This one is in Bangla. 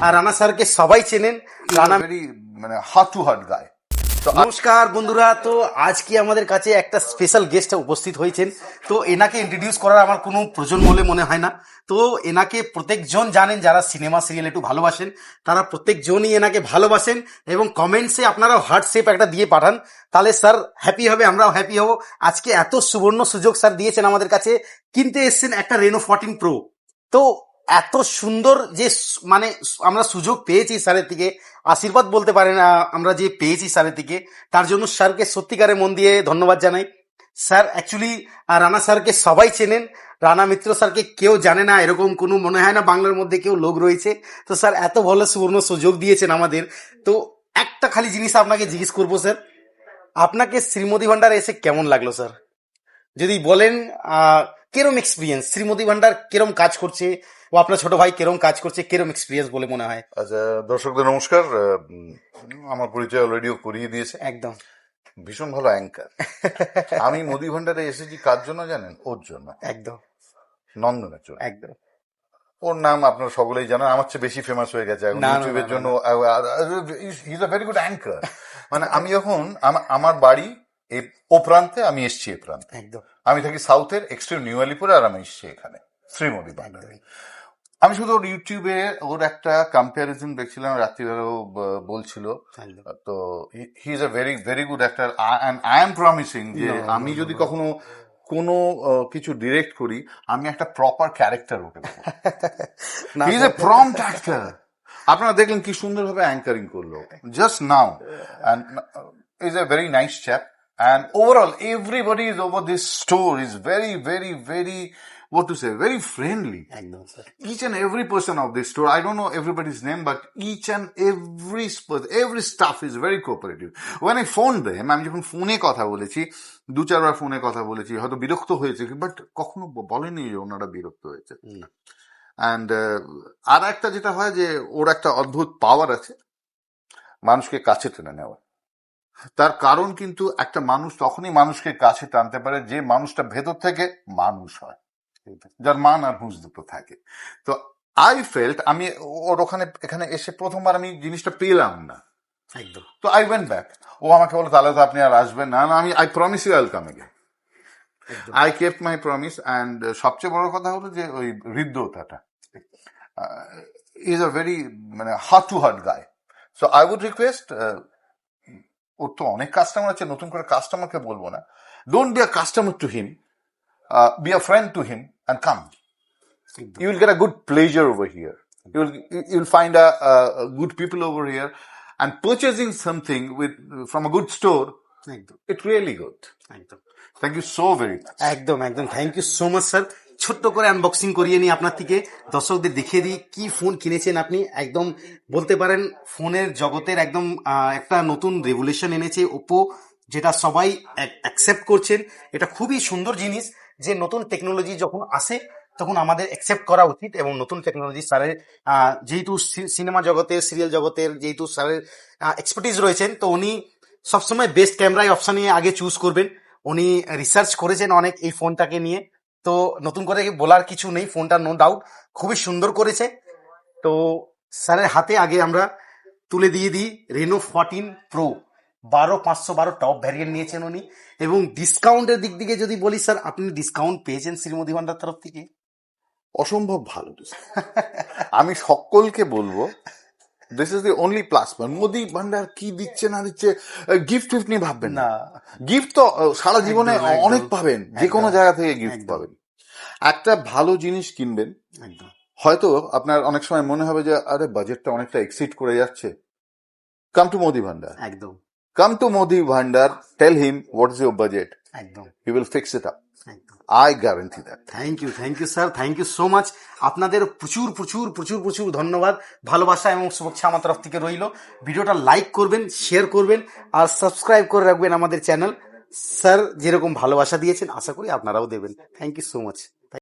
আর রানা স্যারকে সবাই চেনেন। রানা ভেরি মানে হার্ট টু হার্ট গায়। নমস্কার বন্ধুরা, তো আজকে আমাদের কাছে একটা স্পেশাল গেস্ট উপস্থিত হয়েছেন। তো এনাকে ইন্ট্রোডিউস করার আমার কোনো প্রয়োজন বলে মনে হয় না। তো এনাকে প্রত্যেকজন জানেন, যারা সিনেমা সিরিয়াল একটু ভালোবাসেন তারা প্রত্যেকজনই এনাকে ভালোবাসেন এবং কমেন্টসে আপনারা হোয়াটসঅ্যাপ একটা দিয়ে পাঠান, তাহলে স্যার হ্যাপি হবে, আমরাও হ্যাপি হব। আজকে এত সুবর্ণ সুযোগ স্যার দিয়েছেন আমাদের কাছে, কিনতে এসেছেন একটা রেনো 14 প্রো। তো এত সুন্দর যে মানে আমরা সুযোগ পেয়েছি স্যারের থেকে, আশীর্বাদ বলতে পারেন আমরা যে পেয়েছি স্যারের থেকে, তার জন্য স্যারকে সত্যিকারে মন দিয়ে ধন্যবাদ জানাই। স্যার অ্যাকচুয়ালি রানা স্যারকে সবাই চেনেন, রানা মিত্র স্যারকে কেউ জানে না এরকম কোনো মনে হয় না বাংলার মধ্যে কেউ লোক রয়েছে। তো স্যার এত ভালো সুবর্ণ সুযোগ দিয়েছেন আমাদের। তো একটা খালি জিনিস আপনাকে জিজ্ঞেস করবো স্যার, আপনাকে শ্রীমতী ভান্ডার এসে কেমন লাগলো স্যার? যদি বলেন কেরম এক্সপিরিয়েন্স, শ্রীমতী ভান্ডার কেরম কাজ করছে, ও আপনার ছোট ভাই কেরম কাজ করছে, কেরম এক্সপিরিয়েন্স বলে মনে হয়? আচ্ছা, দর্শকদের নমস্কার। আমার পরিচয় অলরেডিও করিয়ে দিয়েছে। একদম ভীষণ ভালো অ্যাঙ্কার। আমি মোদি ভান্ডারে এসেছি কার জন্য জানেন? ওর জন্য, একদম নন্দনের জন্য। একদম। ওর নাম আপনারা সকলেই জানেন, আমার চেয়ে বেশি ফেমাস হয়ে গেছে এখন না, না, ইউটিউবের না, জন্য। Is a very good anchor. মানে আমি যখন আমার বাড়ি এই ও প্রান্তে, আমি এসছি এ প্রান্তে। একদম আমি থাকি সাউথের এক্সট্রিম নিউ আলিপুরে, আর আমি এসছি এখানে শ্রীমতী ভান্ডারে। আমি শুধু ওর ইউটিউবে ওর একটা কম্প্যারিজন দেখছিলাম, রাত্রিবেলাও বলছিল। তো he is a very very good actor, and I am promising যে আমি যদি কখনো কোনো কিছু ডিরেক্ট করি, আমি একটা প্রপার ক্যারেক্টার ওকে দেবো। He is a prompt actor. আপনারা দেখলেন কি সুন্দরভাবে অ্যাঙ্কারিং করলো just now, and is a very nice chap. And overall, everybody is over this store is very, very, very, what to say, very friendly. একদম sir. Each and every person of this store, I don't know everybody's name, but each and every staff is very cooperative. When I phoned them, আমি যখন ফোনে কথা বলেছি, 2-4 বার ফোনে কথা বলেছি, হয়তো বিরক্ত হয়েছে, বাট কখনো বলেনি যে ওনারা বিরক্ত হয়েছে। অ্যান্ড আর একটা যেটা হয় যে ওর একটা অদ্ভুত পাওয়ার আছে মানুষকে কাছে টেনে নেওয়া। তার কারণ কিন্তু একটা মানুষ তখনই মানুষকে কাছে টানতে পারে যে মানুষটা ভেতর থেকে মানুষ হয়, যার মান আর হুঁশ দুটো থাকে। তো আই ফেল্ট, আমি ওর এখানে এসে প্রথমবার আমি জিনিসটা পেলাম না একদম। তো আই ওয়েন্ট ব্যাক। ও আমাকে বলে তাহলে তো আপনি আর আসবেন না। আমি I promise you welcome again. I kept my promise. And সবচেয়ে বড় কথা হলো যে ওই হৃদ্যতাটা, ইজ আ ভেরি মানে হার্ট টু হার্ট গায়। সো আই উড রিকোয়েস্ট, ওর তো অনেক কাস্টমার আছে, নতুন করে কাস্টমারকে বলবো না, don't be a customer to him, be a friend to him and come. You will get a good pleasure over here. You'll find a good people over here, and purchasing something from a good store, it's really good. Thank you so very much. একদম একদম, thank you so much sir. ছোট্ট করে আনবক্সিং করিয়ে নিই আপনার থেকে, দর্শকদের দেখিয়ে দিই কি ফোন কিনেছেন আপনি। একদম বলতে পারেন ফোনের জগতের একদম একটা নতুন রেভলিউশন এনেছে ওপো, যেটা সবাই অ্যাকসেপ্ট করছেন। এটা খুবই সুন্দর জিনিস যে নতুন টেকনোলজি যখন আসে তখন আমাদের অ্যাকসেপ্ট করা উচিত। এবং নতুন টেকনোলজি স্যারের যেহেতু সিনেমা জগতের, সিরিয়াল জগতের যেহেতু স্যারের এক্সপার্টিস রয়েছেন, তো উনি সবসময় বেস্ট ক্যামেরায় অপশানে আগে চুজ করবেন। উনি রিসার্চ করেছেন অনেক এই ফোনটাকে নিয়ে, তো নতুন করে বলার কিছু নেই, ফোনটা নো ডাউট খুবই সুন্দর করেছে। তো স্যারের হাতে আগে আমরা তুলে দিয়ে দিই রেনো 14 প্রো 12512 টপ ভ্যারিয়েন্ট নিয়েছেন উনি। এবং ডিসকাউন্টের দিক থেকে যদি বলি স্যার, আপনি ডিসকাউন্ট পেয়েছেন শ্রীমতী ভান্ডার তরফ থেকে? অসম্ভব ভালো। আমি সকলকে বলবো this is the only plus point. Modi Bhandar কি দিচ্ছে না দিচ্ছে, গিফট নিয়ে ভাববেন না। গিফট তো সারা জীবনে অনেক পাবেন, যে কোনো জায়গা থেকে গিফট পাবেন। একটা ভালো জিনিস কিনবেন, হয়তো আপনার অনেক সময় মনে হবে যে আরে বাজেটটা অনেকটা এক্সিড করে যাচ্ছে, কাম টু মোদি ভান্ডার। একদম come to Modi Bhandar, tell him what is your budget, একদম he will fix it up. একদম। I guarantee that. Thank you sir, thank you so much. আপনাদের প্রচুর প্রচুর প্রচুর প্রচুর ধন্যবাদ, ভালোবাসা এবং শুভেচ্ছা আমার তরফ থেকে রইল। ভিডিওটা লাইক করবেন, শেয়ার করবেন, আর সাবস্ক্রাইব করে রাখবেন আমাদের চ্যানেল। স্যার যেরকম ভালোবাসা দিয়েছেন আশা করি আপনারাও দেবেন। Thank you so much.